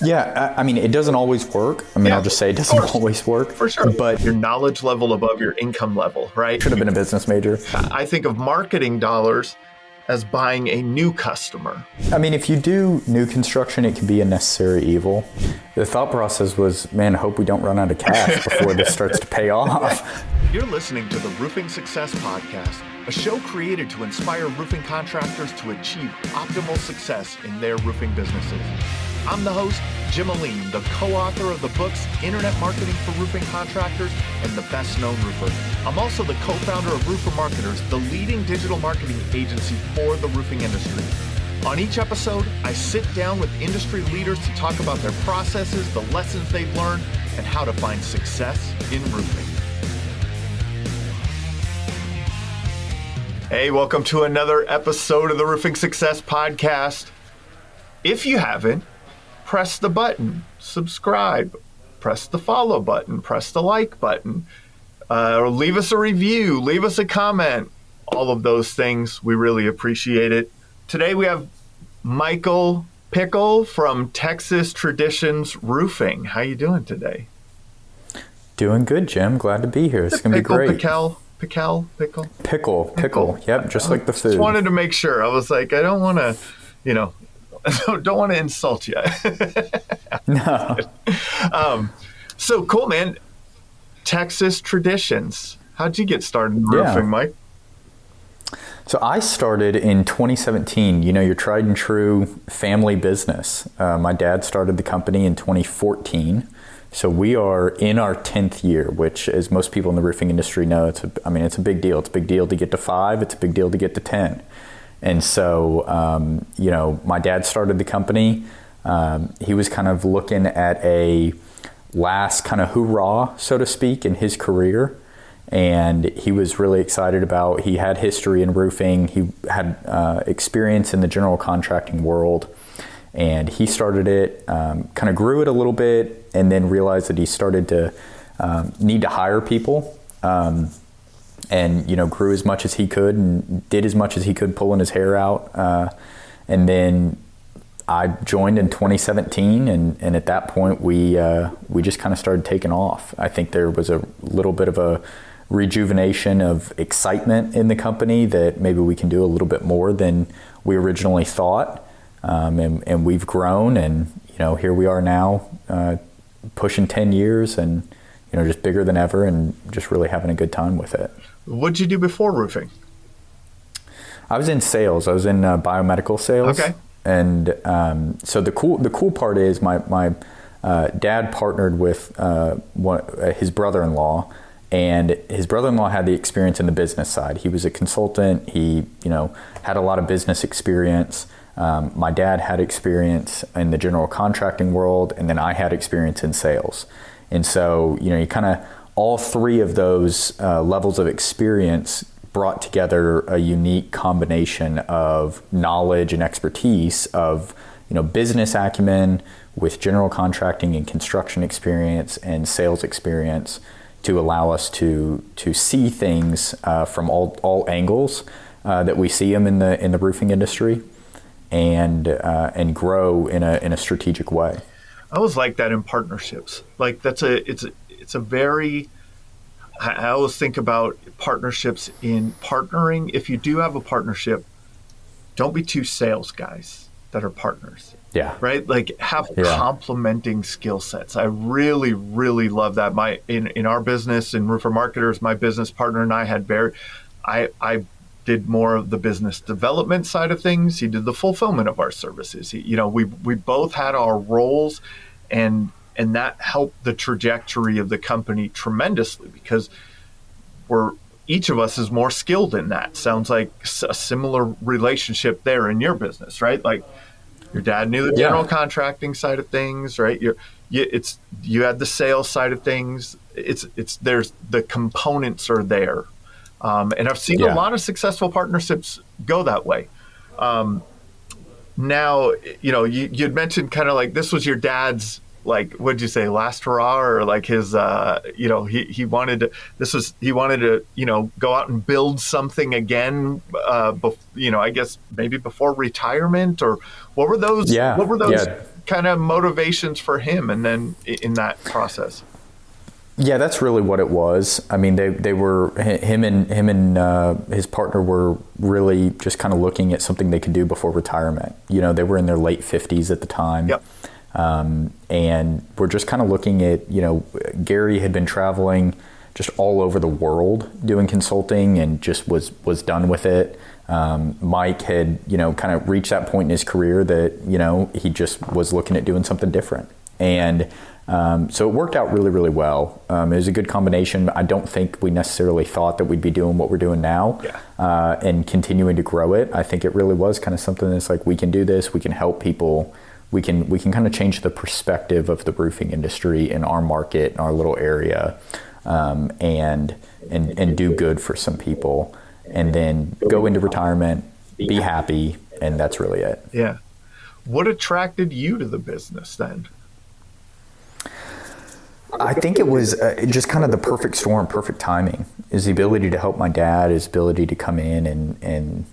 Yeah, I mean, it doesn't always work. I mean, I'll just say it doesn't always work. For sure. But your knowledge level above your income level, right? Should have been a business major. I think of marketing dollars as buying a new customer. I mean, if you do new construction, it can be a necessary evil. The thought process was, man, I hope we don't run out of cash before this starts to pay off. You're listening to the Roofing Success Podcast, a show created to inspire roofing contractors to achieve optimal success in their roofing businesses. I'm the host, Jim Aline, the co-author of the books Internet Marketing for Roofing Contractors and The Best Known Roofer. I'm also the co-founder of Roofer Marketers, the leading digital marketing agency for the roofing industry. On each episode, I sit down with industry leaders to talk about their processes, the lessons they've learned, and how to find success in roofing. Hey, welcome to another episode of the Roofing Success Podcast. If you haven't, press the button, subscribe, press the follow button, press the like button, or leave us a review, leave us a comment. All of those things, we really appreciate it. Today we have Michael Pickel from Texas Traditions Roofing. How you doing today? Doing good, Jim. Glad to be here. It's going to be great. Pickel. Yep, just like the food. Just wanted to make sure. I was like, I don't want to, don't want to insult you. No. So cool, man. Texas Traditions. How'd you get started in roofing, Mike? So I started in 2017, your tried and true family business. My dad started the company in 2014. So we are in our 10th year, which, as most people in the roofing industry know, it's a big deal. It's a big deal to get to 5. It's a big deal to get to 10. And so, my dad started the company. He was kind of looking at a last kind of hoorah, so to speak, in his career. And he was really excited about, he had history in roofing. He had experience in the general contracting world. And he started it, kind of grew it a little bit, and then realized that he started to need to hire people. And grew as much as he could and did as much as he could, pulling his hair out. And then I joined in 2017, and at that point we just kind of started taking off. I think there was a little bit of a rejuvenation of excitement in the company that maybe we can do a little bit more than we originally thought. And we've grown, and here we are now, pushing 10 years, and just bigger than ever, and just really having a good time with it. What'd you do before roofing? I was in sales. I was in biomedical sales. Okay. And so the cool part is my dad partnered with his brother-in-law, and his brother-in-law had the experience in the business side. He was a consultant. He had a lot of business experience. My dad had experience in the general contracting world, and then I had experience in sales. And so you kind of, all three of those levels of experience brought together a unique combination of knowledge and expertise of, business acumen with general contracting and construction experience and sales experience to allow us to see things from all angles that we see them in the roofing industry, and grow in a strategic way. I always like that in partnerships. Like it's a very, I always think about partnerships in partnering. If you do have a partnership, don't be two sales guys that are partners. Yeah. Right? Like have complementing skill sets. I really, really love that. In our business, in Roofer Marketers, my business partner and I had I did more of the business development side of things. He did the fulfillment of our services. We both had our roles, and that helped the trajectory of the company tremendously, because each of us is more skilled in that. Sounds like a similar relationship there in your business, right? Like your dad knew the general contracting side of things, right? You had the sales side of things. There's the components are there. And I've seen a lot of successful partnerships go that way. Now, you'd mentioned kind of like this was your dad's, like, what'd you say, last hurrah, or like his, he wanted to go out and build something again, I guess maybe before retirement, or what were those kind of motivations for him and then in that process? Yeah, that's really what it was. I mean, they were, him and his partner were really just kind of looking at something they could do before retirement. You know, they were in their late 50s at the time. Yep. And we're just kind of looking at, you know, Gary had been traveling just all over the world doing consulting and just was done with it. Mike had, you know, kind of reached that point in his career that, you know, he just was looking at doing something different. And so it worked out really, really well. It was a good combination. I don't think we necessarily thought that we'd be doing what we're doing now, and continuing to grow it. I think it really was kind of something that's like, we can do this, we can help people, we can kind of change the perspective of the roofing industry in our market, in our little area, and do good for some people, and then go into retirement, be happy, and that's really it. Yeah. What attracted you to the business then? I think it was just kind of the perfect storm, perfect timing. Is the ability to help my dad, his ability to come in and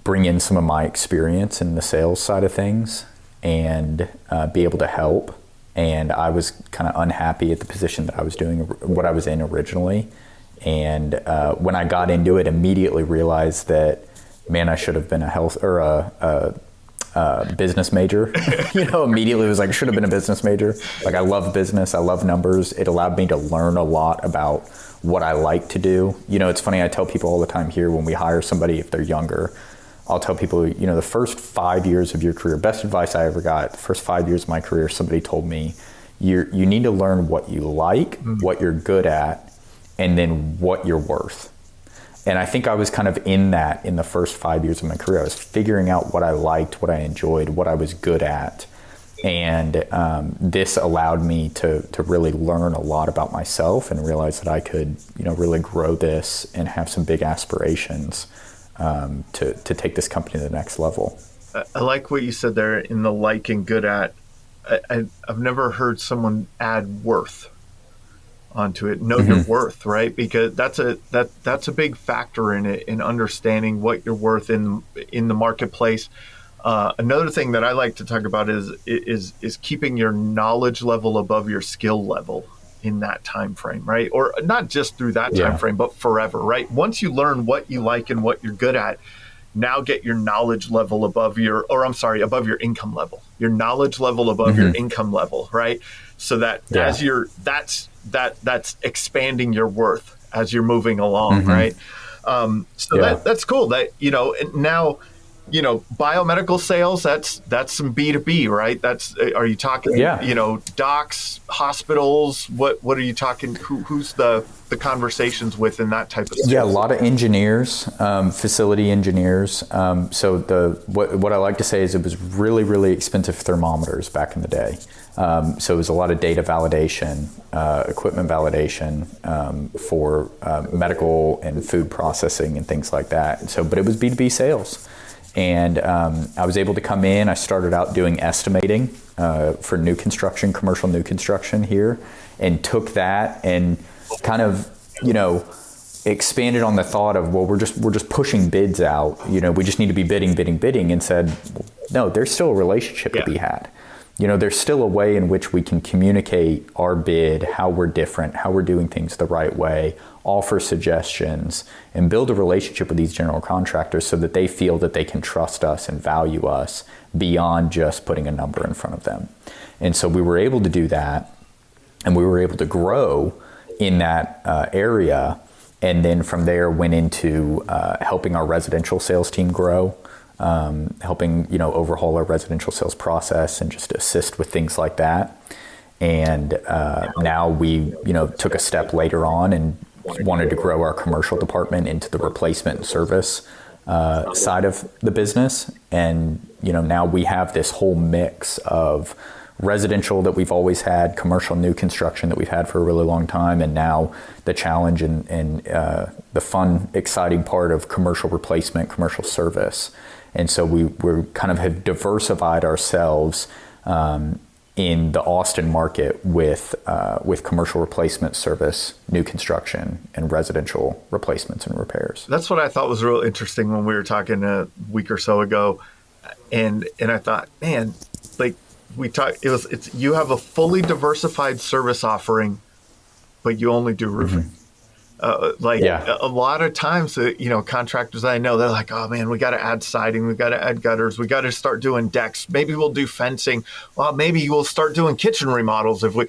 bring in some of my experience in the sales side of things and be able to help. And I was kind of unhappy at the position that I was doing, what I was in originally. And when I got into it, immediately realized that, man, I should have been a business major. You know, immediately was like, should have been a business major. Like, I love business, I love numbers. It allowed me to learn a lot about what I like to do. You know, it's funny, I tell people all the time here when we hire somebody, if they're younger, I'll tell people, you know, the first 5 years of your career, best advice I ever got, the first 5 years of my career, somebody told me, you need to learn what you like, what you're good at, and then what you're worth. And I think I was kind of in that in the first 5 years of my career. I was figuring out what I liked, what I enjoyed, what I was good at. And this allowed me to really learn a lot about myself and realize that I could, you know, really grow this and have some big aspirations to take this company to the next level. I like what you said there in the like and good at. I've never heard someone add worth onto it. Know your worth, right? Because that's a big factor in it, in understanding what you're worth in the marketplace. Another thing that I like to talk about is keeping your knowledge level above your skill level in that time frame, right? Or not just through that time frame, but forever, right? Once you learn what you like and what you're good at, now get your knowledge level above your income level. Your knowledge level above your income level, right? So that as that's expanding your worth as you're moving along, right? That's cool. That, you know, now, you know, biomedical sales, that's some B2B, right? Are you talking, you know, docs, hospitals? What are you talking? Who's the conversations with in that type of sales? Yeah, a lot of engineers, facility engineers. So what I like to say is it was really, really expensive thermometers back in the day. So it was a lot of data validation, equipment validation for medical and food processing and things like that. So, but it was B2B sales. And I was able to come in. I started out doing estimating for new construction, commercial new construction here, and took that and kind of, you know, expanded on the thought of, well, we're just pushing bids out. You know, we just need to be bidding, and said, no, there's still a relationship to be had. You know, there's still a way in which we can communicate our bid, how we're different, how we're doing things the right way, offer suggestions, and build a relationship with these general contractors so that they feel that they can trust us and value us beyond just putting a number in front of them. And so we were able to do that, and we were able to grow in that area. And then from there went into helping our residential sales team grow. Helping, you know, overhaul our residential sales process and just assist with things like that. And now we, you know, took a step later on and wanted to grow our commercial department into the replacement and service side of the business. And, you know, now we have this whole mix of residential that we've always had, commercial new construction that we've had for a really long time, and now the challenge and the fun, exciting part of commercial replacement, commercial service. And so we're kind of have diversified ourselves in the Austin market with commercial replacement service, new construction, and residential replacements and repairs. That's what I thought was real interesting when we were talking a week or so ago. And I thought, man, like, we talked. It's you have a fully diversified service offering, but you only do roofing. A lot of times, contractors I know, they're like, oh man, we got to add siding, we got to add gutters, we got to start doing decks. Maybe we'll do fencing. Well, maybe we'll start doing kitchen remodels if we,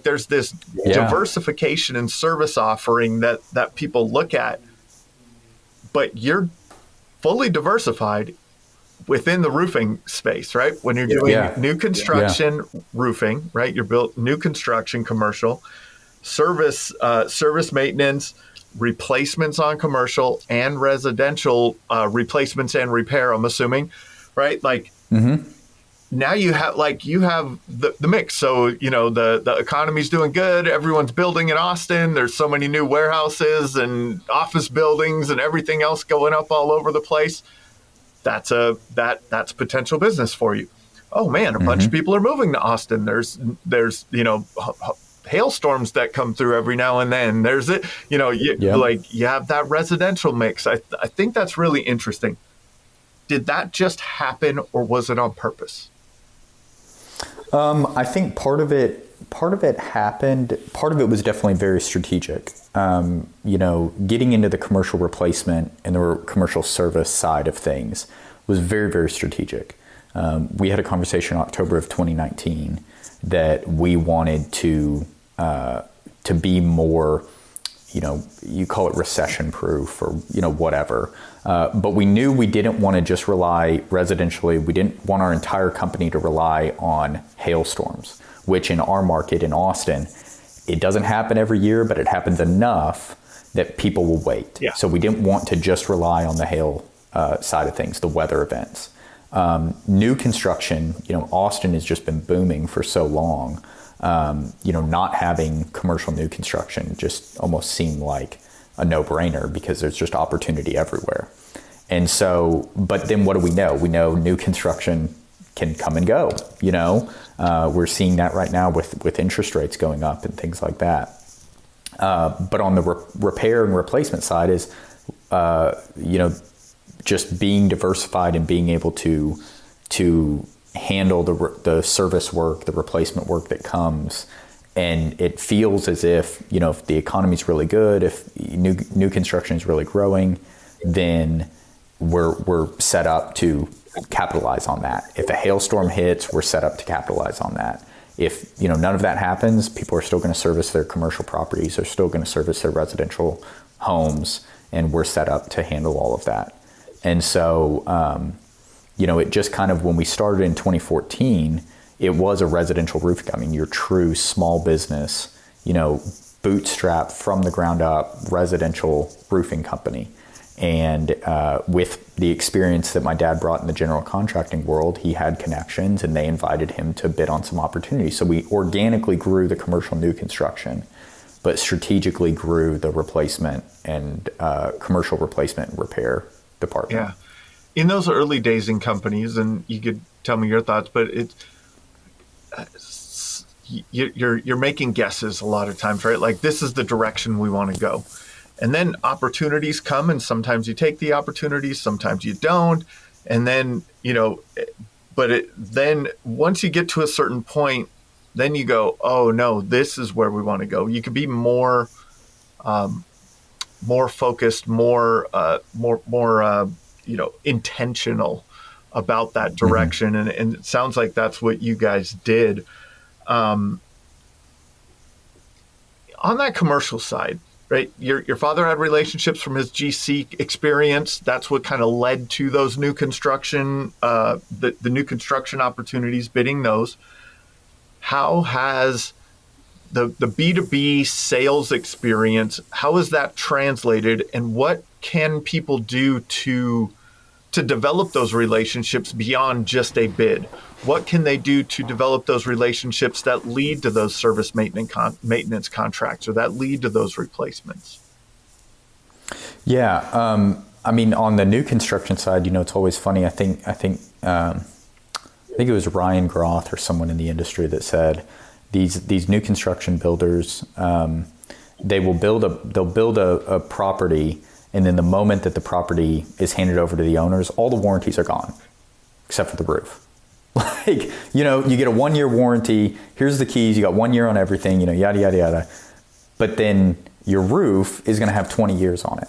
there's this diversification and service offering that people look at, but you're fully diversified within the roofing space, right? When you're doing new construction roofing, right? You're built new construction, commercial, service maintenance, replacements on commercial and residential replacements and repair, I'm assuming, right? Now you have the mix. So, the economy's doing good. Everyone's building in Austin. There's so many new warehouses and office buildings and everything else going up all over the place. That's potential business for you. Oh man, a bunch of people are moving to Austin. There's hailstorms that come through every now and then. There's it, you have that residential mix. I think that's really interesting. Did that just happen or was it on purpose? I think part of it happened. Part of it was definitely very strategic. Getting into the commercial replacement and the commercial service side of things was very, very strategic. We had a conversation in October of 2019 that we wanted to be more, you call it recession proof or, whatever. But we knew we didn't want to just rely residentially. We didn't want our entire company to rely on hailstorms, which in our market in Austin, it doesn't happen every year, but it happens enough that people will wait. Yeah. So we didn't want to just rely on the hail side of things, the weather events. New construction, Austin has just been booming for so long. Not having commercial new construction just almost seemed like a no-brainer because there's just opportunity everywhere. And so, but then what do we know? We know new construction can come and go, we're seeing that right now with interest rates going up and things like that. But on the repair and replacement side is, just being diversified and being able to handle the service work, the replacement work that comes. And it feels as if, if the economy's really good, if new construction is really growing, then we're set up to capitalize on that. If a hailstorm hits, we're set up to capitalize on that. If none of that happens, people are still going to service their commercial properties, they're still going to service their residential homes, and we're set up to handle all of that. And so, it just kind of, when we started in 2014, it was a residential roofing. I mean, your true small business, bootstrap from the ground up residential roofing company. And with the experience that my dad brought in the general contracting world, he had connections and they invited him to bid on some opportunities. So we organically grew the commercial new construction, but strategically grew the replacement and commercial replacement and repair department. Yeah. In those early days in companies, and you could tell me your thoughts, but you're making guesses a lot of times, right? Like, this is the direction we want to go. And then opportunities come, and sometimes you take the opportunities, sometimes you don't. And then, then once you get to a certain point, then you go, oh no, this is where we want to go. You could be more focused, more intentional about that direction. Mm-hmm. And it sounds like that's what you guys did. On that commercial side, right? Your father had relationships from his GC experience. That's what kind of led to those new construction, the new construction opportunities, bidding those. How has the B2B sales experience, how is that translated, and what can people do to develop those relationships beyond just a bid? What can they do to develop those relationships that lead to those service maintenance contracts or that lead to those replacements? Yeah. On the new construction side, it's always funny. I think it was Ryan Groth or someone in the industry that said these new construction builders, they'll build a property, and then the moment that the property is handed over to the owners, all the warranties are gone, except for the roof. Like, you get a 1-year warranty. Here's the keys. You got 1 year on everything, yada, yada, yada. But then your roof is going to have 20 years on it.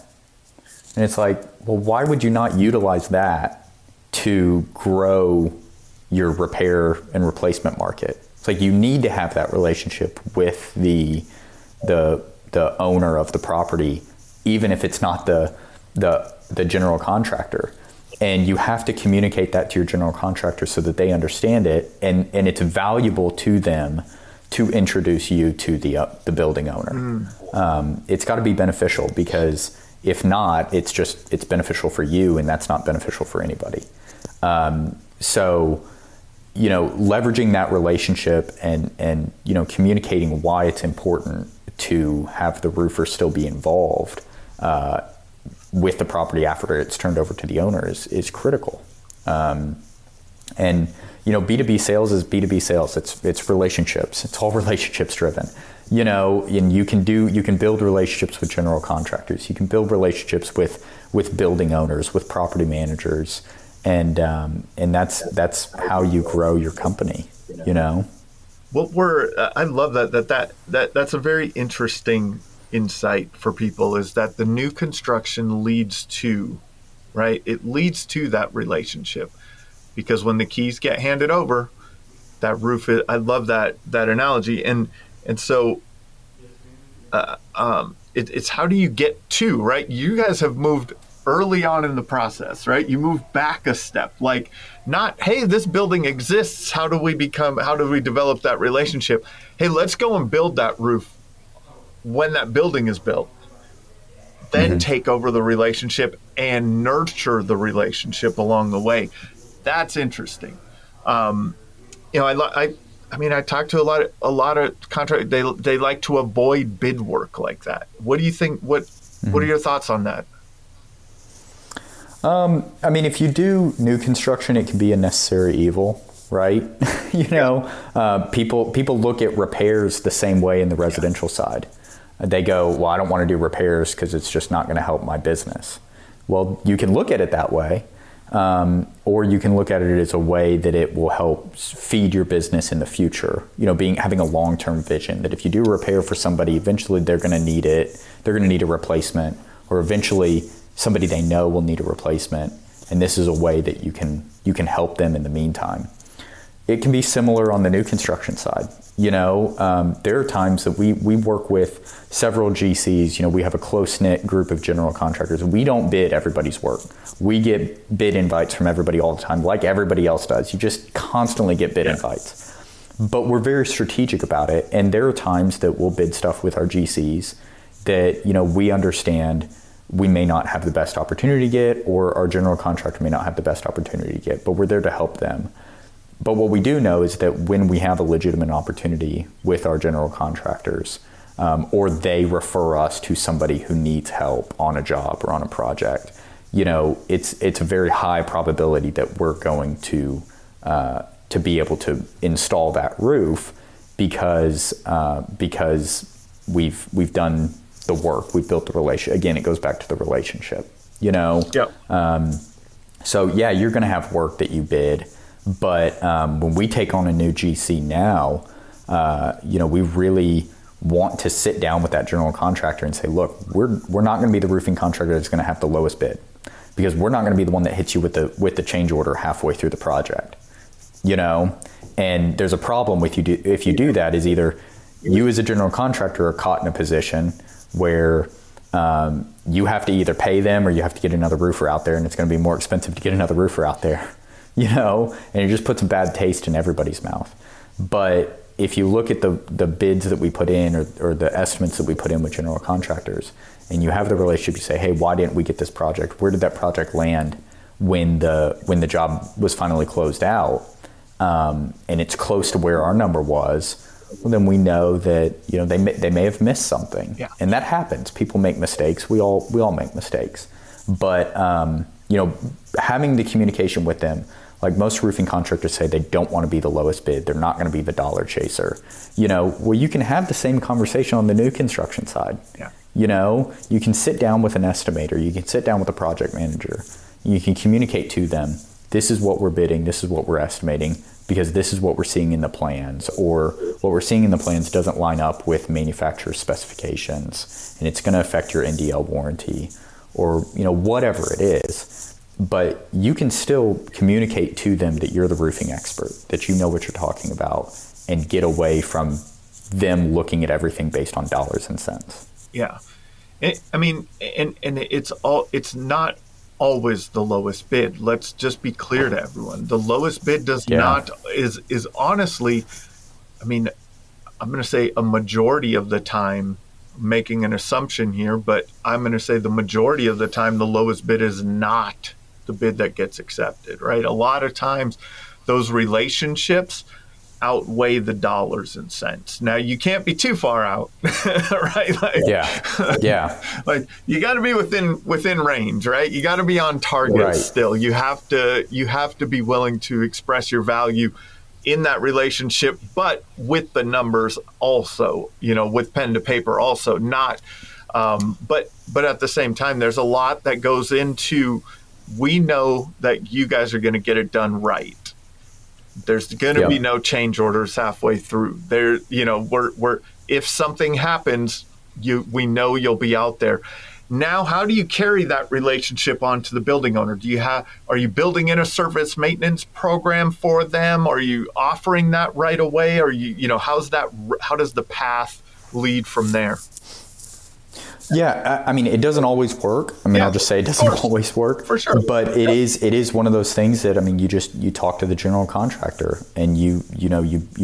And it's like, well, why would you not utilize that to grow your repair and replacement market? It's like you need to have that relationship with the owner of the property, even if it's not the general contractor. And you have to communicate that to your general contractor so that they understand it, and it's valuable to them to introduce you to the building owner. It's got to be beneficial, because if not, it's beneficial for you, and that's not beneficial for anybody. So, leveraging that relationship and communicating why it's important to have the roofer still be involved with the property after it's turned over to the owner is critical. And B2B sales is B2B sales. It's relationships. It's all relationships driven. And you can build relationships with general contractors. You can build relationships with building owners, with property managers, and that's how you grow your company. I love that's a very interesting insight for people, is that the new construction leads to, right? It leads to that relationship, because when the keys get handed over, that roof is, I love that analogy. And so it's how do you get to, right? You guys have moved early on in the process, right? You moved back a step, like not, hey, this building exists. How do we develop that relationship? Hey, let's go and build that roof when that building is built, then take over the relationship and nurture the relationship along the way. That's interesting. I talk to a lot of contractors. They like to avoid bid work like that. What do you think? What are your thoughts on that? If you do new construction, it can be a necessary evil, right? People look at repairs the same way in the residential side. They go, well, I don't want to do repairs because it's just not going to help my business. Well, you can look at it that way, or you can look at it as a way that it will help feed your business in the future. Having a long-term vision that if you do a repair for somebody, eventually they're going to need it. They're going to need a replacement, or eventually somebody they know will need a replacement. And this is a way that you can help them in the meantime. It can be similar on the new construction side. There are times that we work with several GCs. We have a close-knit group of general contractors. We don't bid everybody's work. We get bid invites from everybody all the time, like everybody else does. You just constantly get bid invites. But we're very strategic about it. And there are times that we'll bid stuff with our GCs that, we understand we may not have the best opportunity to get, or our general contractor may not have the best opportunity to get, but we're there to help them. But what we do know is that when we have a legitimate opportunity with our general contractors, or they refer us to somebody who needs help on a job or on a project, it's a very high probability that we're going to be able to install that roof because we've done the work, we've built the relation. Again, it goes back to the relationship. Yep. So yeah, you're going to have work that you bid. But when we take on a new GC now, we really want to sit down with that general contractor and say, look, we're not going to be the roofing contractor that's going to have the lowest bid, because we're not going to be the one that hits you with the change order halfway through the project. And there's a problem if you do that, is either you as a general contractor are caught in a position where you have to either pay them or you have to get another roofer out there, and it's going to be more expensive to get another roofer out there. And it just puts a bad taste in everybody's mouth. But if you look at the bids that we put in, or the estimates that we put in with general contractors, and you have the relationship, you say, hey, why didn't we get this project? Where did that project land when the job was finally closed out? And it's close to where our number was. Well, then we know that they may have missed something, and that happens. People make mistakes. We all make mistakes. But having the communication with them, like most roofing contractors say, they don't want to be the lowest bid. They're not going to be the dollar chaser. Well, you can have the same conversation on the new construction side. Yeah. You can sit down with an estimator. You can sit down with a project manager. You can communicate to them, this is what we're bidding. This is what we're estimating. because this is what we're seeing in the plans, or what we're seeing in the plans doesn't line up with manufacturer specifications, and it's going to affect your NDL warranty, or whatever it is. But you can still communicate to them that you're the roofing expert, that you know what you're talking about, and get away from them looking at everything based on dollars and cents. Yeah. It's not always the lowest bid. Let's just be clear to everyone. The lowest bid is honestly, I'm going to say a majority of the time, making an assumption here, but I'm going to say the majority of the time, the lowest bid is not the bid that gets accepted, right? A lot of times those relationships outweigh the dollars and cents. Now you can't be too far out, right? Like you got to be within range, right? You got to be on target. Right. Still, you have to be willing to express your value in that relationship, but with the numbers also, with pen to paper also, not. But at the same time, there's a lot that goes into. We know that you guys are going to get it done right. There's going to be no change orders halfway through. We're if something happens, we know you'll be out there. Now, how do you carry that relationship onto the building owner? Are you building in a service maintenance program for them? Are you offering that right away? Or how does the path lead from there? Yeah, it doesn't always work. I'll just say it doesn't always work. For sure. But it is one of those things that, you talk to the general contractor, and you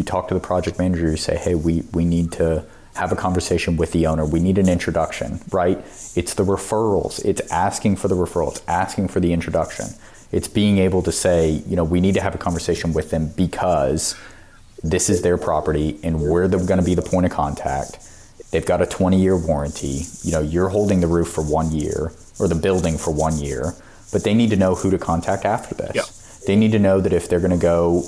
talk to the project manager. You say, hey, we need to have a conversation with the owner. We need an introduction, right? It's the referrals. It's asking for the referrals, asking for the introduction. It's being able to say, we need to have a conversation with them because this is their property and we're going to be the point of contact. They've got a 20-year warranty. You're holding the roof for 1 year or the building for 1 year, but they need to know who to contact after this. Yeah. They need to know that if they're going to go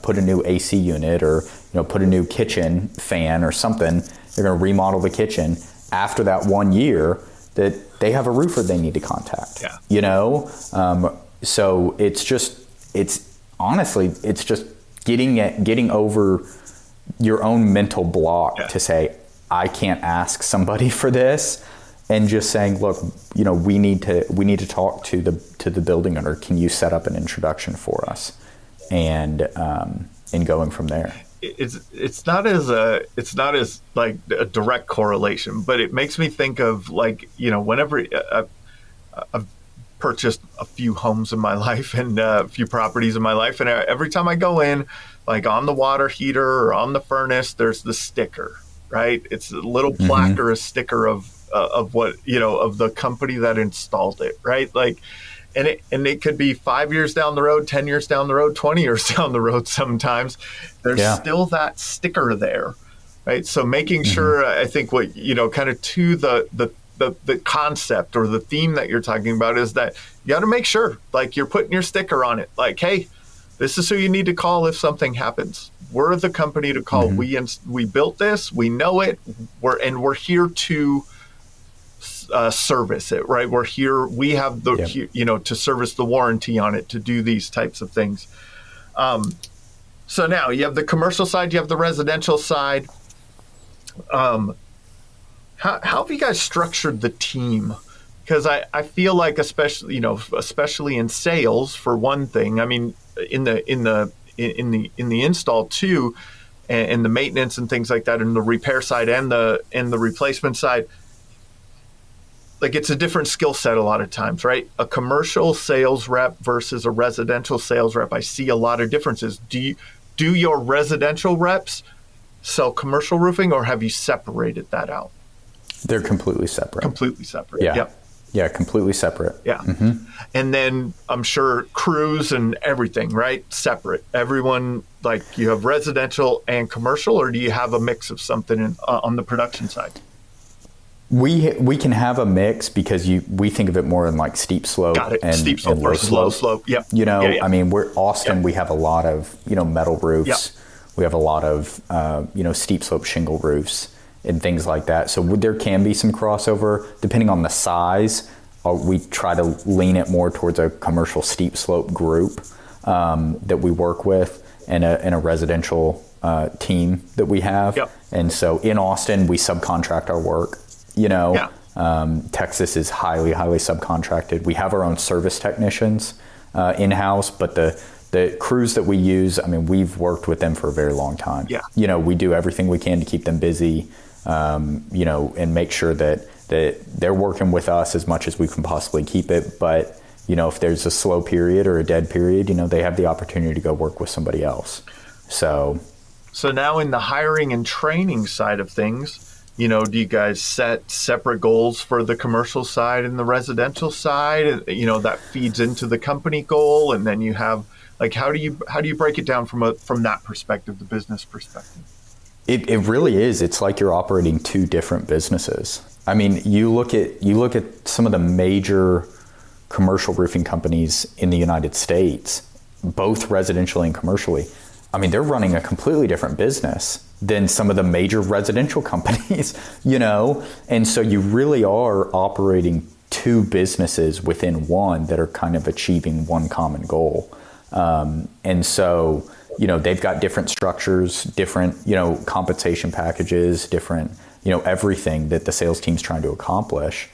put a new AC unit or put a new kitchen fan or something, they're going to remodel the kitchen after that 1 year, that they have a roofer they need to contact. Yeah. So it's just getting over your own mental block to say, I can't ask somebody for this, and just saying, look, we need to talk to the building owner. Can you set up an introduction for us, and going from there. It's not as like a direct correlation, but it makes me think of whenever I've purchased a few homes in my life and a few properties in my life, and every time I go in, like on the water heater or on the furnace, there's the sticker. Right, it's a little plaque or a sticker of what of the company that installed it. Right, and it could be 5 years down the road, 10 years down the road, 20 years down the road. Sometimes there's still that sticker there. Right, so making sure, I think what kind of to the concept or the theme that you're talking about is that you got to make sure you're putting your sticker on it. Hey, this is who you need to call if something happens. We're the company to call. We built this. We know it. We're here to service it. Right. We're here. We have to service the warranty on it, to do these types of things. So now you have the commercial side. You have the residential side. How have you guys structured the team? Because I feel like especially in sales, for one thing. In the install too, and the maintenance and things like that, and the repair side and the replacement side, it's a different skill set a lot of times, right? A commercial sales rep versus a residential sales rep, I see a lot of differences. Do your residential reps sell commercial roofing, or have you separated that out? They're completely separate. Completely separate. Yeah. Yep. Yeah, completely separate. Yeah. And then I'm sure crews and everything, right? Separate. Everyone, you have residential and commercial, or do you have a mix of something on the production side? We can have a mix because we think of it more in steep slope. Got it. And steep slope and versus low slope. Yep. We're Austin. We have a lot of metal roofs. Yep. We have a lot of steep slope shingle roofs and things like that. So there can be some crossover depending on the size. We try to lean it more towards a commercial steep slope group that we work with. and a residential team that we have. Yep. And so in Austin, we subcontract our work. Texas is highly subcontracted. We have our own service technicians in-house, but the crews that we use, I mean, we've worked with them for a very long time. Yeah. We do everything we can to keep them busy, and make sure that they're working with us as much as we can possibly keep it. But, if there's a slow period or a dead period, they have the opportunity to go work with somebody else. So now in the hiring and training side of things, do you guys set separate goals for the commercial side and the residential side? That feeds into the company goal, and then you have how do you break it down from that perspective, the business perspective? It really is. It's like you're operating two different businesses. I mean, you look at some of the major commercial roofing companies in the United States, both residentially and commercially. I mean, they're running a completely different business than some of the major residential companies, And so you really are operating two businesses within one that are kind of achieving one common goal. And so, they've got different structures, different, compensation packages, different, everything that the sales team's trying to accomplish,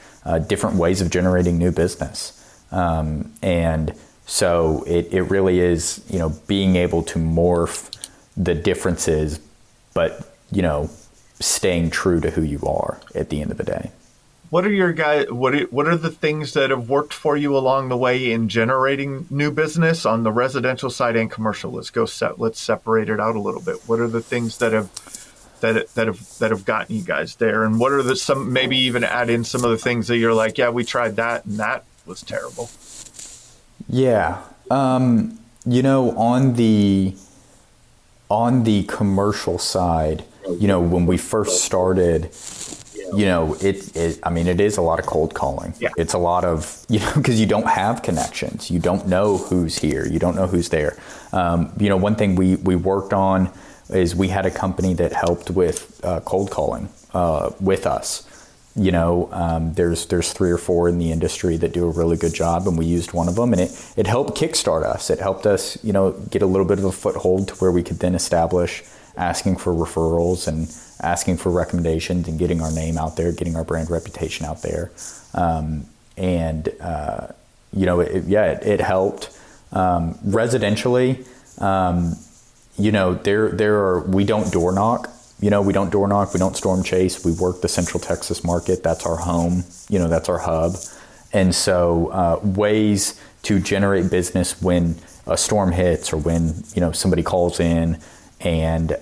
different ways of generating new business. And so it really is, being able to morph the differences, but, staying true to who you are at the end of the day. What are the things that have worked for you along the way in generating new business on the residential side and commercial? Let's separate it out a little bit. What are the things that have gotten you guys there, and what are some, maybe even add in some of the things that you're like, yeah, we tried that and that was terrible? Yeah. On the commercial side, when we first started, it is a lot of cold calling. Yeah. It's a lot of, because you don't have connections. You don't know who's here. You don't know who's there. One thing we worked on is we had a company that helped with cold calling with us. There's 3 or 4 in the industry that do a really good job, and we used one of them, and it helped kickstart us. It helped us, get a little bit of a foothold to where we could then establish asking for referrals and asking for recommendations and getting our name out there, getting our brand reputation out there. It helped. Residentially, we don't door knock. We don't door knock, we don't storm chase. We work the Central Texas market. That's our home, that's our hub. And so ways to generate business when a storm hits or when, somebody calls in, and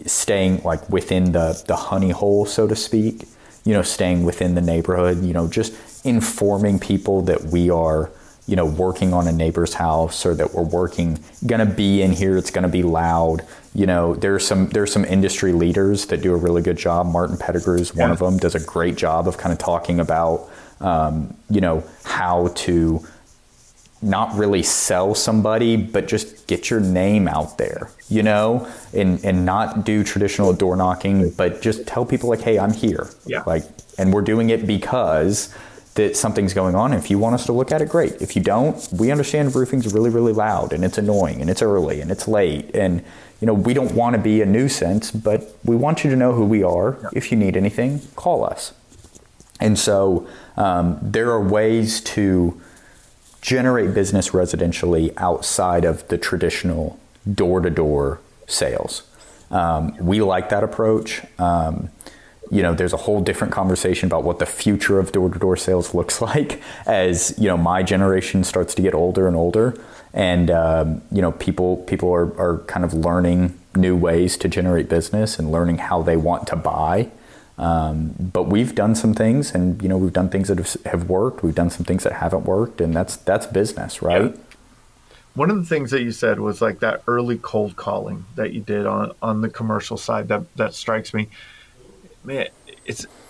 staying like within the honey hole, so to speak, staying within the neighborhood, just informing people that we are, working on a neighbor's house, or that we're gonna be in here. It's gonna be loud. There's some industry leaders that do a really good job. Martin Pettigrew's one of them, does a great job of kind of talking about, how to not really sell somebody, but just get your name out there, and not do traditional door knocking, but just tell people like, hey, I'm here. Yeah. And we're doing it because that something's going on. If you want us to look at it, great. If you don't, we understand roofing's really, really loud, and it's annoying, and it's early, and it's late, and we don't want to be a nuisance, but we want you to know who we are. Yeah. If you need anything, call us. And so there are ways to generate business residentially outside of the traditional door-to-door sales. We like that approach. There's a whole different conversation about what the future of door-to-door sales looks like as, my generation starts to get older and older. And, people are kind of learning new ways to generate business and learning how they want to buy. But we've done some things, and, we've done things that have worked. We've done some things that haven't worked, and that's business, right? Yeah. One of the things that you said was like that early cold calling that you did on the commercial side. That strikes me. Man,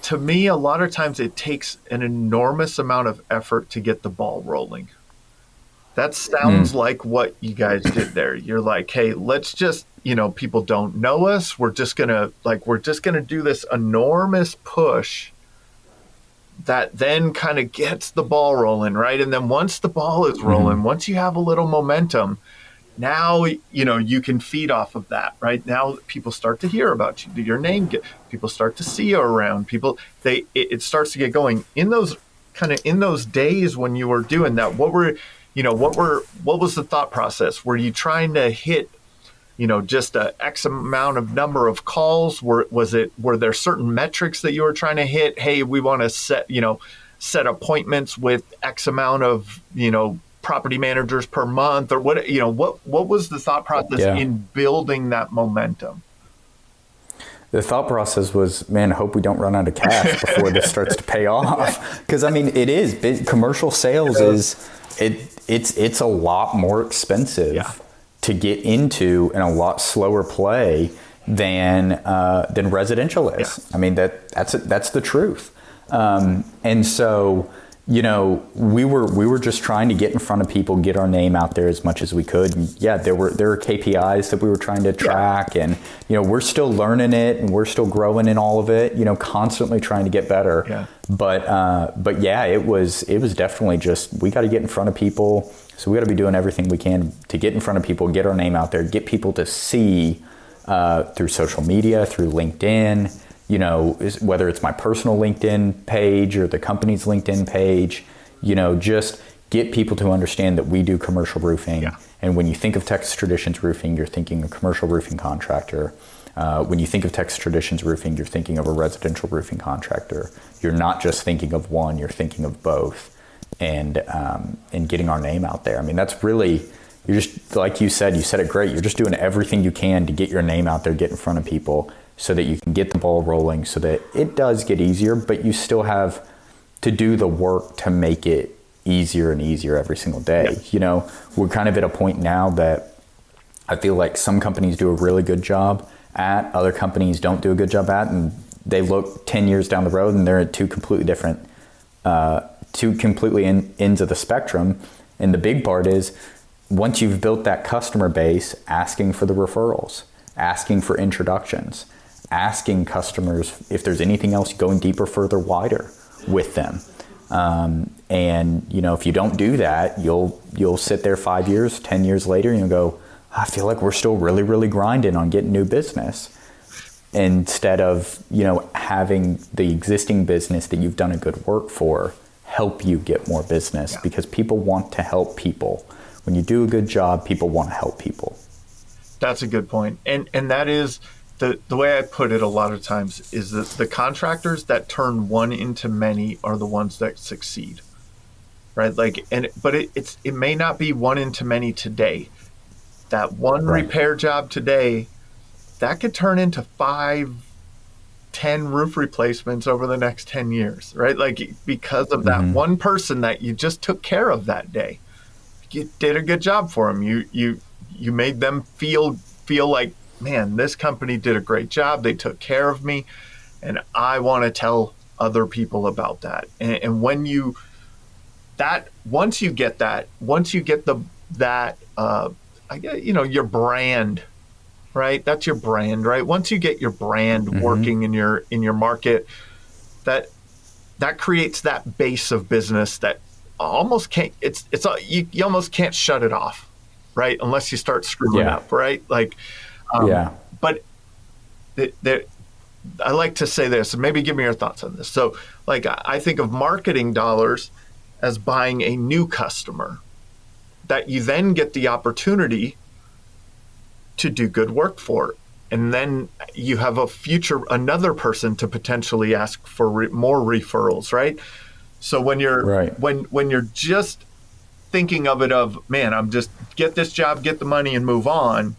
to me, a lot of times it takes an enormous amount of effort to get the ball rolling. That sounds like what you guys did there. You're like, hey, let's just, people don't know us. We're just gonna do this enormous push that then kind of gets the ball rolling, right? And then once the ball is rolling, once you have a little momentum, Now, you can feed off of that, right? Now people start to hear about you, your name, people start to see you around, it starts to get going. In those days when you were doing that, what was the thought process? Were you trying to hit, just a X amount of number of calls? Were there certain metrics that you were trying to hit? Hey, we want to set appointments with X amount of, property managers per month, or what was the thought process in building that momentum? The thought process was, man, I hope we don't run out of cash before this starts to pay off. Because it is commercial sales it's a lot more expensive to get into and a lot slower play than residential is. I mean, that's the truth. And so, we were just trying to get in front of people, get our name out there as much as we could. And there were KPIs that we were trying to track, and we're still learning it and we're still growing in all of it. Constantly trying to get better. Yeah. But it was definitely just, we got to get in front of people. So we got to be doing everything we can to get in front of people, get our name out there, get people to see through social media, through LinkedIn. Whether it's my personal LinkedIn page or the company's LinkedIn page, just get people to understand that we do commercial roofing. Yeah. And when you think of Texas Traditions Roofing, you're thinking of commercial roofing contractor. When you think of Texas Traditions Roofing, you're thinking of a residential roofing contractor. You're not just thinking of one, you're thinking of both. And getting our name out there. I mean, that's really, you're just, like you said it great. You're just doing everything you can to get your name out there, get in front of people, so that you can get the ball rolling, so that it does get easier, but you still have to do the work to make it easier and easier every single day. Yeah. We're kind of at a point now that I feel like some companies do a really good job at, other companies don't do a good job at, and they look 10 years down the road and they're at two completely ends of the spectrum. And the big part is, once you've built that customer base, asking for the referrals, asking for introductions, asking customers if there's anything else, going deeper, further, wider with them. And if you don't do that, you'll sit there 5 years, 10 years later, and you'll go, I feel like we're still really, really grinding on getting new business, instead of, having the existing business that you've done a good work for help you get more business. Because people want to help people. When you do a good job, people want to help people. That's a good point. And that is the way I put it a lot of times, is that the contractors that turn one into many are the ones that succeed. Right? But it may not be one into many today. That one repair job today, that could turn into 5, 10 roof replacements over the next 10 years, right? Because of that one person that you just took care of that day. You did a good job for them. You made them feel like, man, this company did a great job. They took care of me, and I want to tell other people about that. And once you get your brand, right? That's your brand, right? Once you get your brand working in your market, that creates that base of business that almost can't, you almost can't shut it off, right? Unless you start screwing up, right? But I like to say this, and maybe give me your thoughts on this. So I think of marketing dollars as buying a new customer that you then get the opportunity to do good work for. And then you have another person to potentially ask for more referrals, right? So when you're when you're just thinking of it of, man, I'm just get this job, get the money and move on.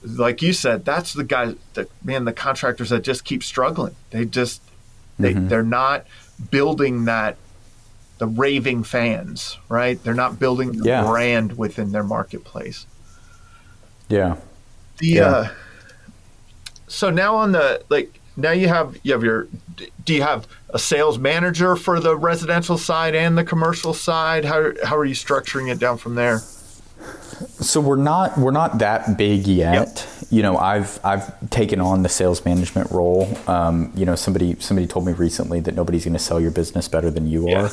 Like you said, that's the guy the contractors that just keep struggling. They're not building the raving fans, right? They're not building the brand within their marketplace. Yeah. So now now you have do you have a sales manager for the residential side and the commercial side? How are you structuring it down from there? So we're not that big yet I've taken on the sales management role. Somebody told me recently that nobody's going to sell your business better than you are.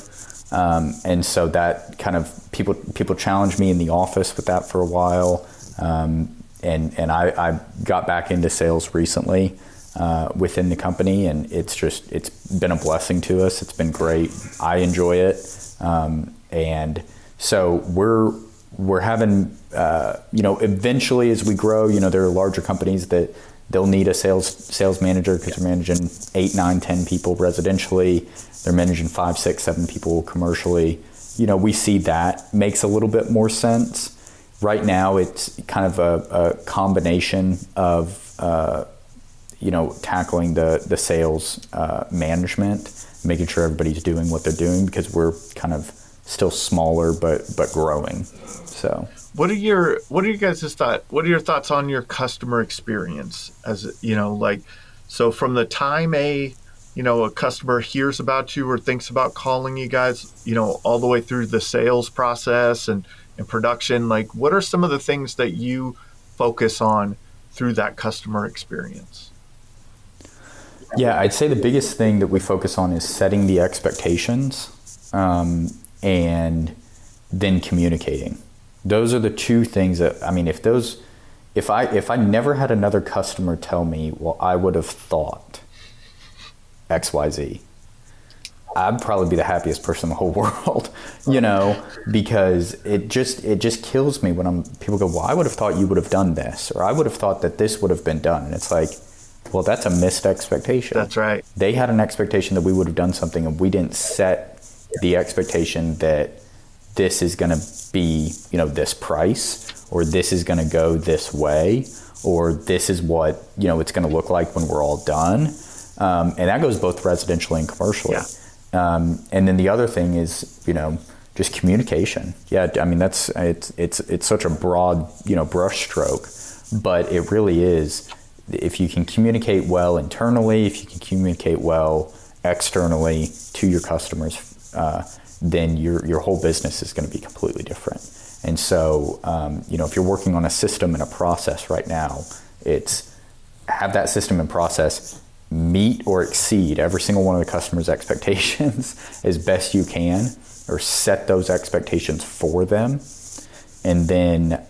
And so that kind of people challenged me in the office with that for a while. And I got back into sales recently within the company, and it's been a blessing to us. It's been great. I enjoy it. And so we're having, eventually as we grow, there are larger companies that they'll need a sales manager because they're managing 8, 9, 10 people residentially. They're managing 5, 6, 7 people commercially. We see that makes a little bit more sense. Right now, it's kind of a combination of, tackling the sales management, making sure everybody's doing what they're doing because we're kind of still smaller but growing. So, what are your guys' thoughts? What are your thoughts on your customer experience? So from the time a customer hears about you or thinks about calling you guys, all the way through the sales process and production, what are some of the things that you focus on through that customer experience? Yeah, I'd say the biggest thing that we focus on is setting the expectations, and then communicating. Those are the two things that, if I never had another customer tell me, well, I would have thought XYZ, I'd probably be the happiest person in the whole world, because it just kills me when people go, well, I would have thought you would have done this, or I would have thought that this would have been done. And it's like, well, that's a missed expectation. That's right. They had an expectation that we would have done something, and we didn't set the expectation that this is going to be, this price, or this is going to go this way, or this is what, it's going to look like when we're all done. And that goes both residentially and commercially. Yeah. And then the other thing is, just communication. Yeah. It's such a broad, brush stroke, but it really is. If you can communicate well internally, if you can communicate well externally to your customers, then your whole business is going to be completely different. And so, if you're working on a system and a process right now, it's have that system and process meet or exceed every single one of the customer's expectations as best you can, or set those expectations for them, and then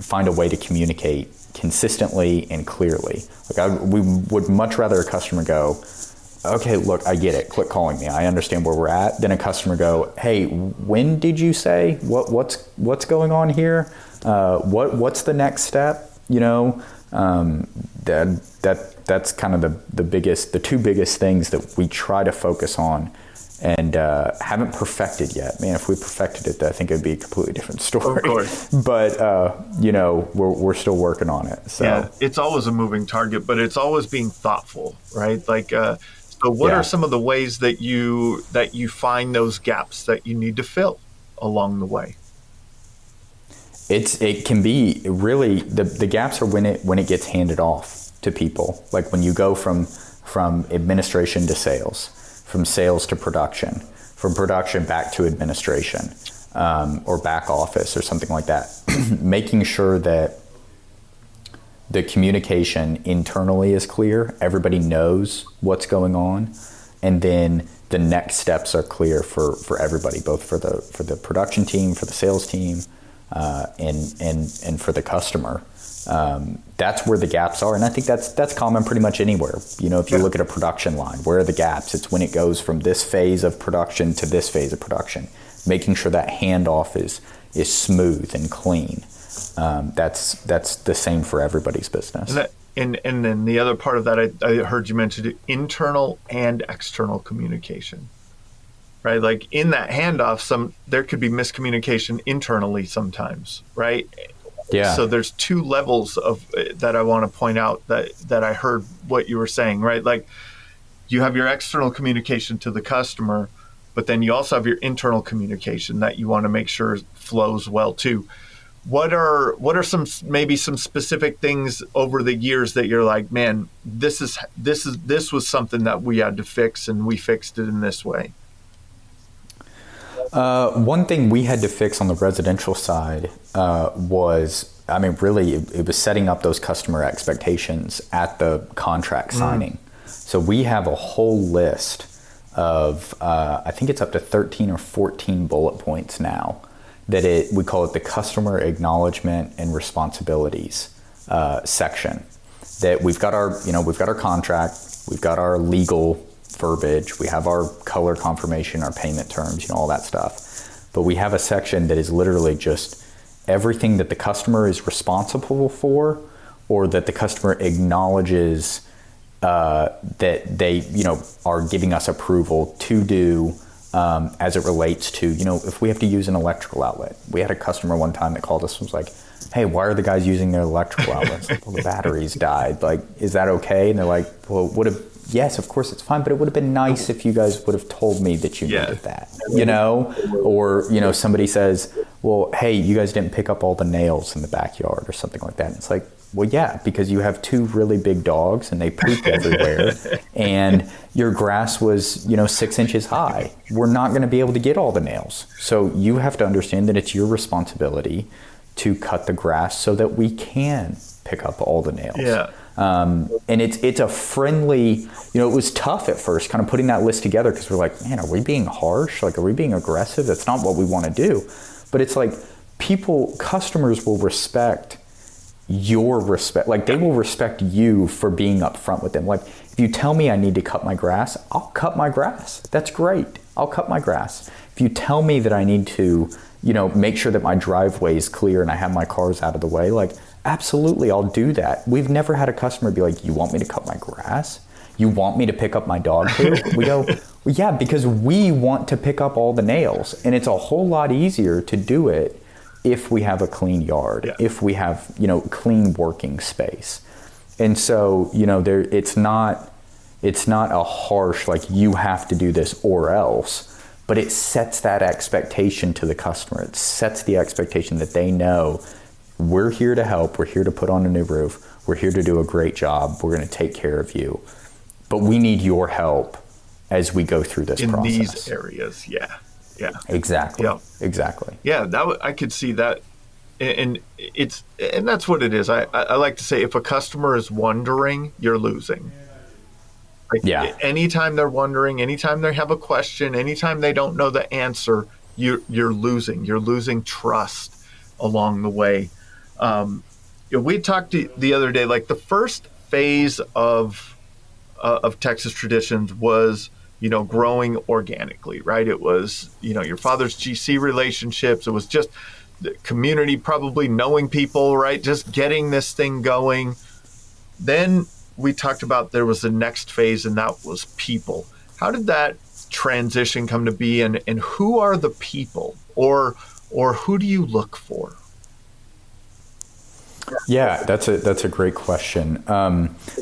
find a way to communicate consistently and clearly. We would much rather a customer go, okay, look, I get it, quit calling me, I understand where we're at, than a customer go, hey, when did you say, what's going on here, what's the next step, that's kind of the two biggest things that we try to focus on and haven't perfected yet. Man, if we perfected it, I think it'd be a completely different story. Of course. But, we're still working on it. So. Yeah, it's always a moving target, but it's always being thoughtful, right? So what are some of the ways that you find those gaps that you need to fill along the way? It can be really, the gaps are when it gets handed off to people. Like when you go from administration to sales, from sales to production, from production back to administration, or back office or something like that. Making sure that the communication internally is clear, everybody knows what's going on, and then the next steps are clear for everybody, both for the production team, for the sales team, and for the customer. That's where the gaps are, and I think that's common pretty much anywhere. If you look at a production line, where are the gaps? It's when it goes from this phase of production to this phase of production. Making sure that handoff is smooth and clean. That's the same for everybody's business. And then the other part of that, I heard you mention internal and external communication, right? Like in that handoff, there could be miscommunication internally sometimes, right? Yeah. So there's two levels of that I want to point out that I heard what you were saying, right? Like you have your external communication to the customer, but then you also have your internal communication that you want to make sure flows well too. What are some specific things over the years that you're like, man, this was something that we had to fix and we fixed it in this way? One thing we had to fix on the residential side was I mean, really, it was setting up those customer expectations at the contract signing. So we have a whole list of, I think it's up to 13 or 14 bullet points now that we call it the customer acknowledgement and responsibilities section. That we've got our contract, we've got our legal verbiage, we have our color confirmation, our payment terms, all that stuff. But we have a section that is literally just everything that the customer is responsible for, or that the customer acknowledges that they, are giving us approval to do as it relates to, if we have to use an electrical outlet. We had a customer one time that called us and was like, hey, why are the guys using their electrical outlets? Like, well, the batteries died. Like, is that okay? And they're like, well, yes, of course it's fine, but it would have been nice if you guys would have told me that you needed that, Or, somebody says, well, hey, you guys didn't pick up all the nails in the backyard or something like that. And it's like, well, yeah, because you have two really big dogs and they poop everywhere and your grass was, 6 inches high. We're not going to be able to get all the nails. So you have to understand that it's your responsibility to cut the grass so that we can pick up all the nails. Yeah. And it's a friendly, it was tough at first kind of putting that list together because we're like, man, are we being harsh? Like, are we being aggressive? That's not what we want to do. But it's like customers will respect your respect. Like, they will respect you for being upfront with them. Like, if you tell me I need to cut my grass, I'll cut my grass. That's great. I'll cut my grass. If you tell me that I need to, make sure that my driveway is clear and I have my cars out of the way, like, absolutely, I'll do that. We've never had a customer be like, you want me to cut my grass? You want me to pick up my dog poop? We go, well, yeah, because we want to pick up all the nails. And it's a whole lot easier to do it if we have a clean yard, if we have, clean working space. And so, it's not a harsh, like, you have to do this or else, but it sets that expectation to the customer. It sets the expectation that they know we're here to help. We're here to put on a new roof. We're here to do a great job. We're going to take care of you. But we need your help as we go through this process. In these areas, yeah. Exactly. Yeah. Exactly. Yeah, I could see that. And that's what it is. I like to say, if a customer is wondering, you're losing. Like, anytime they're wondering, anytime they have a question, anytime they don't know the answer, you're losing. You're losing trust along the way. We talked the other day, like, the first phase of Texas Traditions was, growing organically, right? It was, your father's GC relationships. It was just the community, probably knowing people, right? Just getting this thing going. Then we talked about there was the next phase, and that was people. How did that transition come to be, and who are the people, or who do you look for? Yeah, that's a great question.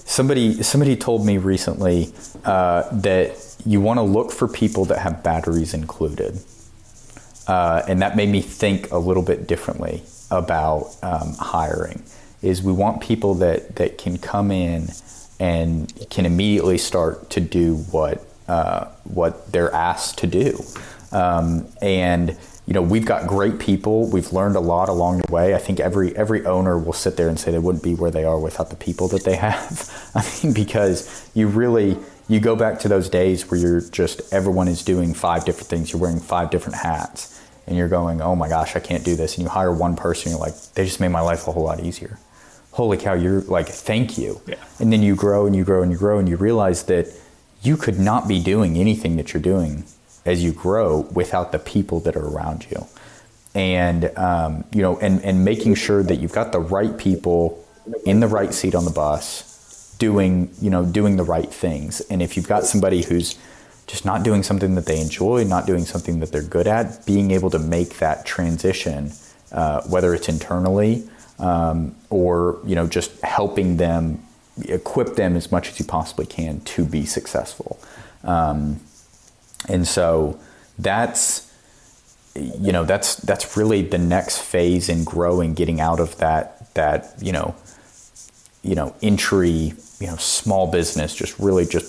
Somebody told me recently that you want to look for people that have batteries included, and that made me think a little bit differently about hiring. Is we want people that can come in and can immediately start to do what they're asked to do, and we've got great people. We've learned a lot along the way. I think every owner will sit there and say they wouldn't be where they are without the people that they have. I mean, because you go back to those days where everyone is doing 5 different things. You're wearing 5 different hats and you're going, oh my gosh, I can't do this. And you hire one person, you're like, they just made my life a whole lot easier. Holy cow, you're like, thank you. Yeah. And then you grow and you grow and you grow and you realize that you could not be doing anything that you're doing as you grow without the people that are around you. And, and making sure that you've got the right people in the right seat on the bus doing the right things. And if you've got somebody who's just not doing something that they enjoy, not doing something that they're good at, being able to make that transition, whether it's internally or, just helping them, equip them as much as you possibly can to be successful. And so that's really the next phase in growing, getting out of that entry, small business, just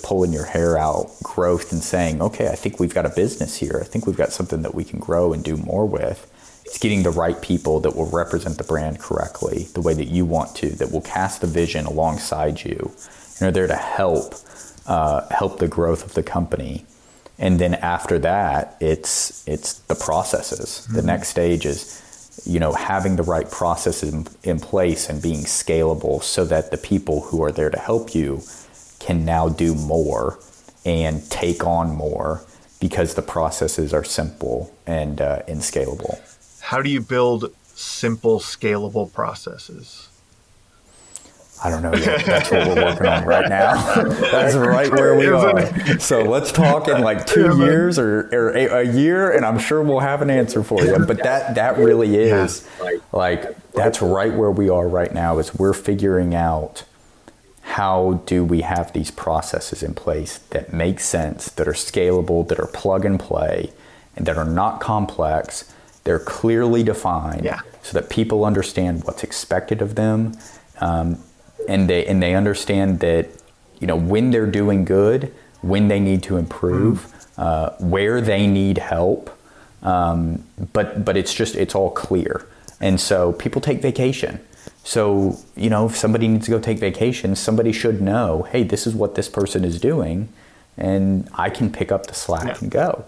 pulling your hair out growth and saying, okay, I think we've got a business here. I think we've got something that we can grow and do more with. It's getting the right people that will represent the brand correctly, the way that you want to, that will cast the vision alongside you, and are there to help the growth of the company. And then after that, it's the processes. The next stage is, having the right processes in place and being scalable so that the people who are there to help you can now do more and take on more because the processes are simple and scalable. How do you build simple, scalable processes? I don't know yet. That's what we're working on right now. That's right where we are. So let's talk in like 2 years or a year, and I'm sure we'll have an answer for you. But that really is that's right where we are right now, is we're figuring out how do we have these processes in place that make sense, that are scalable, that are plug and play, and that are not complex. They're clearly defined so that people understand what's expected of them. And they understand that, when they're doing good, when they need to improve, where they need help. But it's all clear. And so people take vacation. So, if somebody needs to go take vacation, somebody should know, hey, this is what this person is doing, and I can pick up the slack and go.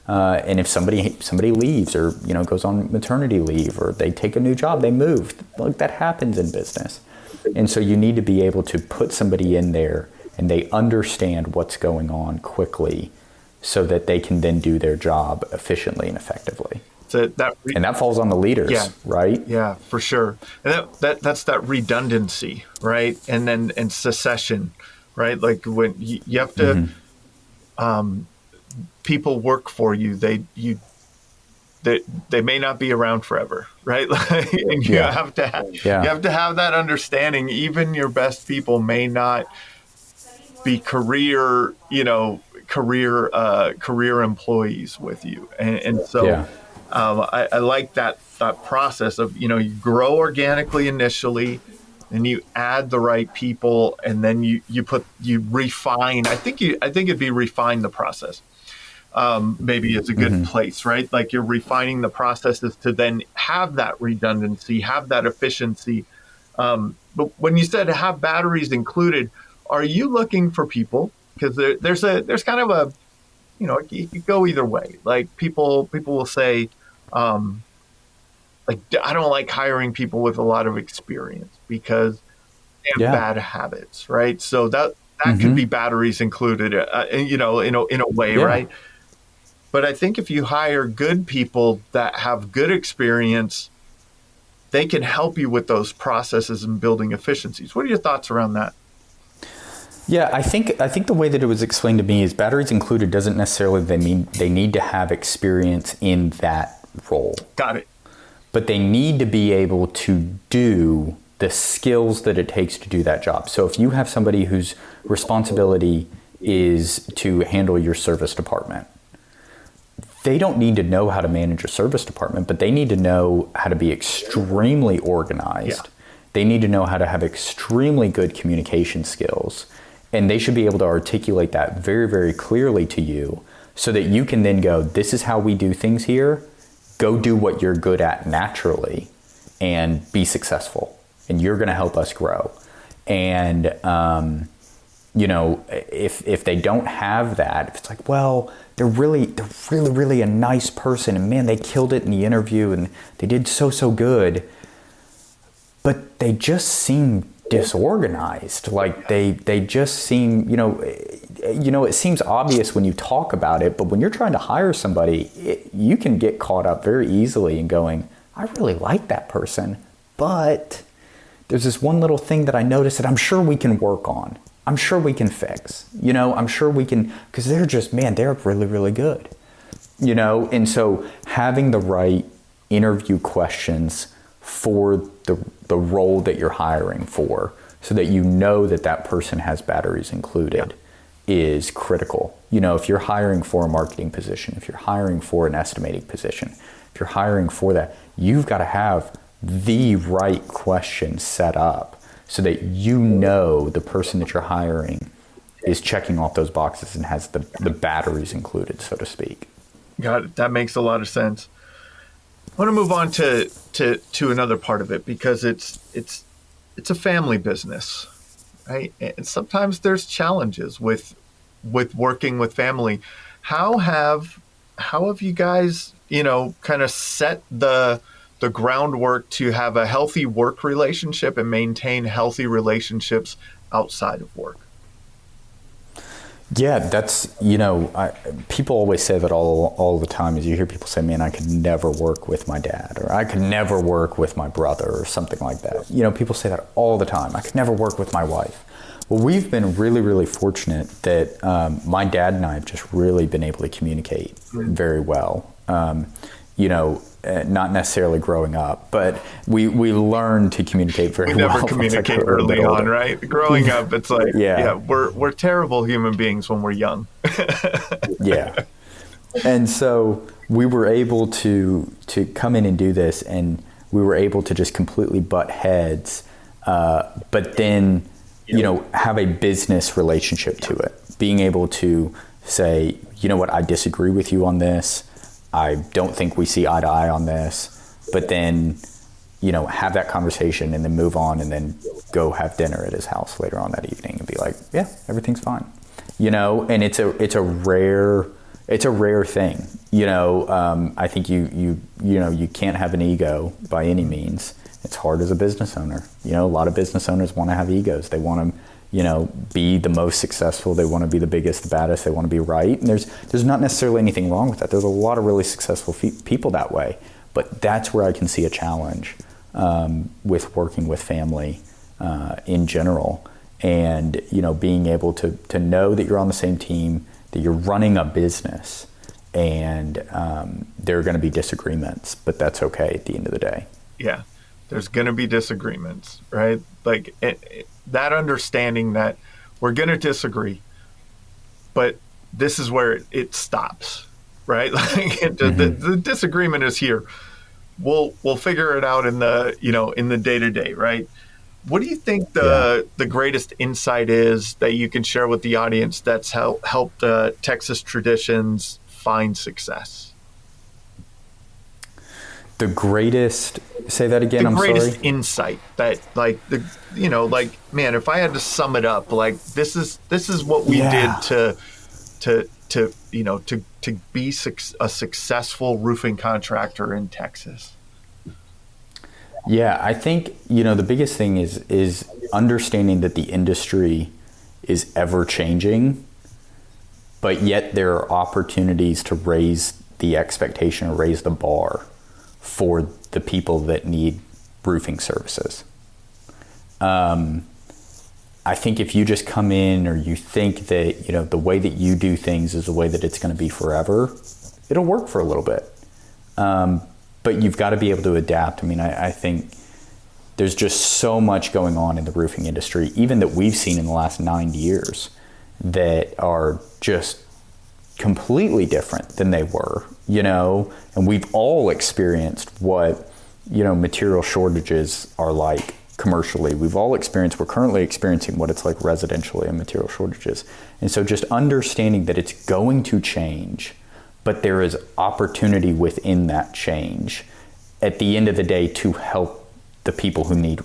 And if somebody leaves or, goes on maternity leave, or they take a new job, they move, that happens in business. And so you need to be able to put somebody in there and they understand what's going on quickly so that they can then do their job efficiently and effectively. And that falls on the leaders, right? Yeah, for sure. And that's that redundancy, right? And secession, right? Like when you have to, people work for you. They may not be around forever, right? And you have to have that understanding. Even your best people may not be career employees with you, and so I like that process of you grow organically initially, and you add the right people, and then you refine. I think it'd be refine the process. Maybe it's a good place, right? Like you're refining the processes to then have that redundancy, have that efficiency. But when you said have batteries included, are you looking for people? Because there's kind of a, it could go either way. Like people will say, like, I don't like hiring people with a lot of experience because they have bad habits, right? So that could be batteries included, in a way, right? But I think if you hire good people that have good experience, they can help you with those processes and building efficiencies. What are your thoughts around that? Yeah, I think the way that it was explained to me is batteries included doesn't necessarily mean they need to have experience in that role. Got it. But they need to be able to do the skills that it takes to do that job. So if you have somebody whose responsibility is to handle your service department, they don't need to know how to manage a service department, but they need to know how to be extremely organized. They need to know how to have extremely good communication skills. And they should be able to articulate that very, very clearly to you so that you can then go, this is how we do things here. Go do what you're good at naturally and be successful. And you're going to help us grow. And, if they don't have that, if it's like, well, they're really a nice person, and man, they killed it in the interview and they did so good, but they just seem disorganized. Like they just seem, it seems obvious when you talk about it, but when you're trying to hire somebody, you can get caught up very easily in going, I really like that person, but there's this one little thing that I noticed that I'm sure we can work on. I'm sure we can fix, I'm sure we can, because they're really, really good, and so having the right interview questions for the role that you're hiring for, so that that person has batteries included is critical. If you're hiring for a marketing position, if you're hiring for an estimating position, if you're hiring for that, you've got to have the right question set up so that the person that you're hiring is checking off those boxes and has the batteries included, so to speak. Got it. That makes a lot of sense. I want to move on to another part of it, because it's a family business, right? And sometimes there's challenges with working with family. How have you guys, kind of set the groundwork to have a healthy work relationship and maintain healthy relationships outside of work? Yeah, that's, people always say that all the time. Is you hear people say, man, I could never work with my dad, or I could never work with my brother, or something like that. People say that all the time. I could never work with my wife. Well, we've been really, really fortunate that my dad and I have just really been able to communicate very well. Not necessarily growing up, but we learned to communicate very well. We never communicate early on, right? Growing up, it's like, we're terrible human beings when we're young. Yeah. And so we were able to come in and do this, and we were able to just completely butt heads, but then, have a business relationship to it. Being able to say, you know what, I disagree with you on this. I don't think we see eye to eye on this, but then, have that conversation and then move on, and then go have dinner at his house later on that evening and be like, yeah, everything's fine. And it's a rare thing. I think you can't have an ego by any means. It's hard as a business owner. A lot of business owners want to have egos. They want to, be the most successful. They want to be the biggest, the baddest. They want to be right. And there's not necessarily anything wrong with that. There's a lot of really successful people that way. But that's where I can see a challenge with working with family in general. And, being able to know that you're on the same team, that you're running a business, and there are going to be disagreements, but that's okay at the end of the day. Yeah, there's going to be disagreements, right? Like that understanding that we're going to disagree, but this is where it stops, right? Like the disagreement is here. We'll figure it out in the day-to-day, right? What do you think the greatest insight is that you can share with the audience that's helped Texas Traditions find success? The greatest, say that again, I'm sorry? The greatest insight that, man, if I had to sum it up, like this is what we did to be a successful roofing contractor in Texas. Yeah, I think, the biggest thing is understanding that the industry is ever changing, but yet there are opportunities to raise the expectation or raise the bar for the people that need roofing services. I think if you just come in, or you think that, the way that you do things is the way that it's going to be forever, it'll work for a little bit. But you've got to be able to adapt. I mean, I think there's just so much going on in the roofing industry, even that we've seen in the last 9 years, that are just completely different than they were, and we've all experienced what, material shortages are like commercially. We're currently experiencing what it's like residentially and material shortages. And so just understanding that it's going to change, but there is opportunity within that change at the end of the day to help the people who need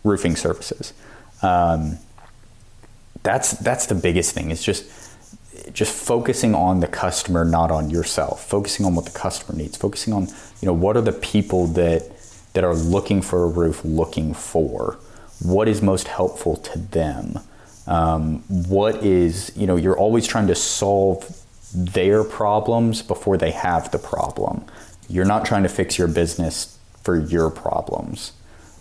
roofing services. That's the biggest thing. It's just focusing on the customer, not on yourself. Focusing on what the customer needs. Focusing on, what are the people that are looking for a roof looking for? What is most helpful to them? What is, you're always trying to solve their problems before they have the problem. You're not trying to fix your business for your problems.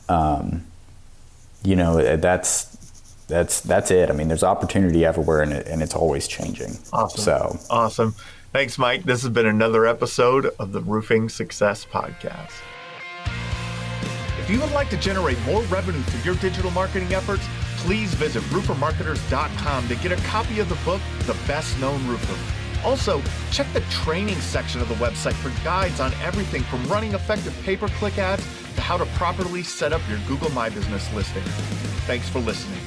That's it. I mean, there's opportunity everywhere, and it's always changing. Awesome. Awesome. Thanks, Mike. This has been another episode of the Roofing Success Podcast. If you would like to generate more revenue through your digital marketing efforts, please visit roofermarketers.com to get a copy of the book, The Best Known Roofer. Also, check the training section of the website for guides on everything from running effective pay-per-click ads to how to properly set up your Google My Business listing. Thanks for listening.